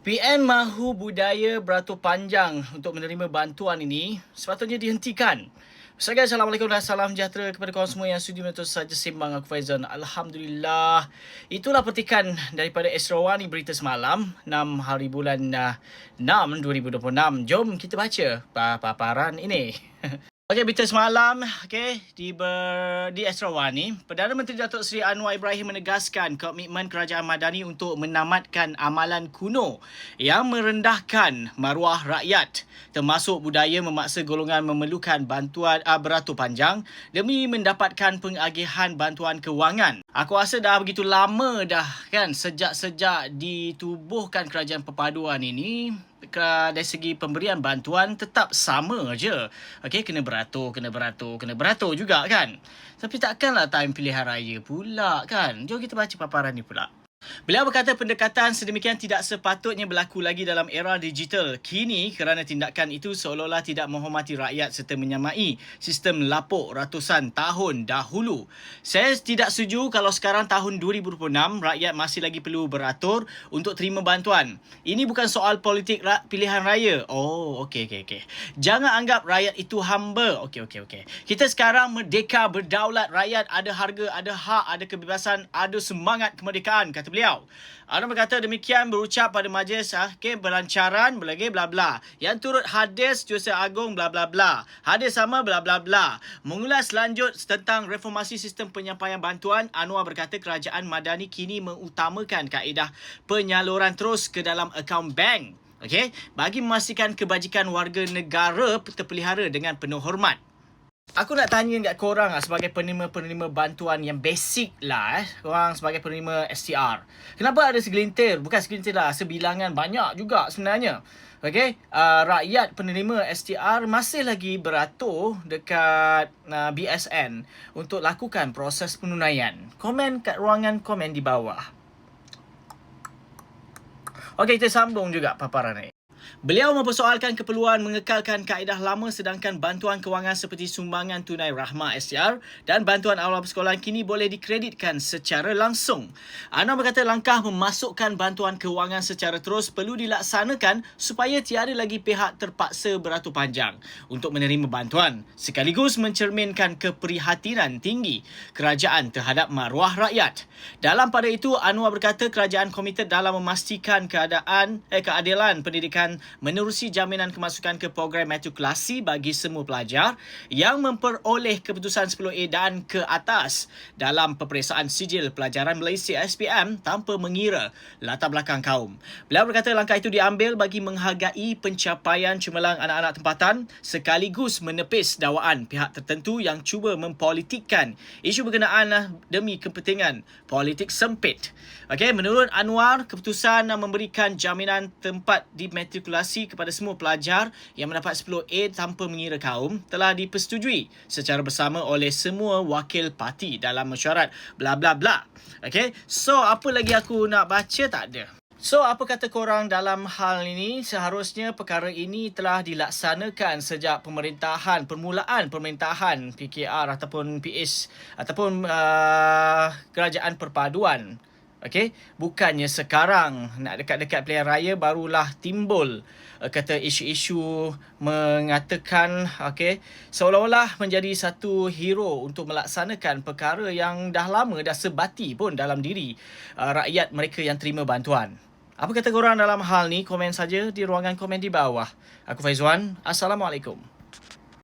PN mahu budaya beratur panjang untuk menerima bantuan ini sepatutnya dihentikan. Guys, Assalamualaikum dan salam sejahtera kepada korang semua yang sudi menonton saja sembang aku Faizan. Alhamdulillah. Itulah petikan daripada Esrawani berita semalam 6 hari bulan 6 2026. Jom kita baca paparan ini. Okey, berita semalam di Esrawani, Perdana Menteri Datuk Seri Anwar Ibrahim menegaskan komitmen Kerajaan Madani untuk menamatkan amalan kuno yang merendahkan maruah rakyat, termasuk budaya memaksa golongan memerlukan bantuan beratur panjang demi mendapatkan pengagihan bantuan kewangan. Aku rasa dah begitu lama dah kan sejak ditubuhkan kerajaan perpaduan ini. Dari segi pemberian bantuan tetap sama je. Okey, kena beratur juga kan. Tapi takkanlah time pilihan raya pula kan. Jom kita baca paparan ni pula. Beliau berkata pendekatan sedemikian tidak sepatutnya berlaku lagi dalam era digital kini kerana tindakan itu seolah-olah tidak menghormati rakyat serta menyamai sistem lapuk ratusan tahun dahulu. Saya tidak setuju kalau sekarang tahun 2026 rakyat masih lagi perlu beratur untuk terima bantuan. Ini bukan soal politik pilihan raya. Oh, okey. Jangan anggap rakyat itu hamba. Okey. Kita sekarang merdeka, berdaulat, rakyat ada harga, ada hak, ada kebebasan, ada semangat kemerdekaan, kata beliau. Anwar berkata demikian berucap pada majlis pelancaran belagi bla bla. Yang turut hadis Jurusan Agung bla bla bla. Hadis sama bla bla bla. Mengulas lanjut tentang reformasi sistem penyampaian bantuan, Anwar berkata kerajaan Madani kini mengutamakan kaedah penyaluran terus ke dalam akaun bank. Okey, bagi memastikan kebajikan warga negara terpelihara dengan penuh hormat. Aku nak tanya kat korang sebagai penerima bantuan yang basic lah korang sebagai penerima STR. Kenapa ada segelintir, bukan segelintir lah, sebilangan banyak juga sebenarnya. Okey, rakyat penerima STR masih lagi beratur dekat BSN untuk lakukan proses penunaian. Komen kat ruangan komen di bawah. Okey, kita sambung juga paparan ni. Beliau mempersoalkan keperluan mengekalkan kaedah lama sedangkan bantuan kewangan seperti sumbangan tunai rahmah STR dan bantuan awal persekolahan kini boleh dikreditkan secara langsung. Anwar berkata langkah memasukkan bantuan kewangan secara terus perlu dilaksanakan supaya tiada lagi pihak terpaksa beratur panjang untuk menerima bantuan, sekaligus mencerminkan keprihatinan tinggi kerajaan terhadap maruah rakyat. Dalam pada itu, Anwar berkata kerajaan komited dalam memastikan keadilan pendidikan menerusi jaminan kemasukan ke program matrikulasi bagi semua pelajar yang memperoleh keputusan 10A dan ke atas dalam peperiksaan sijil pelajaran Malaysia SPM tanpa mengira latar belakang kaum. Beliau berkata langkah itu diambil bagi menghargai pencapaian cemerlang anak-anak tempatan sekaligus menepis dakwaan pihak tertentu yang cuba mempolitikkan isu berkenaan demi kepentingan politik sempit. Okey, menurut Anwar, keputusan memberikan jaminan tempat di matrikulasi kepada semua pelajar yang mendapat 10A tanpa mengira kaum telah dipersetujui secara bersama oleh semua wakil parti dalam mesyuarat bla bla bla. Okey, so apa lagi aku nak baca? Tak ada. So, apa kata korang dalam hal ini? Seharusnya perkara ini telah dilaksanakan sejak permulaan pemerintahan PKR ataupun PS ataupun kerajaan perpaduan. Okey, bukannya sekarang nak dekat-dekat pilihan raya barulah timbul kata isu-isu mengatakan seolah-olah menjadi satu hero untuk melaksanakan perkara yang dah lama dah sebati pun dalam diri rakyat mereka yang terima bantuan. Apa kata korang dalam hal ni? Komen saja di ruangan komen di bawah. Aku Faizwan. Assalamualaikum.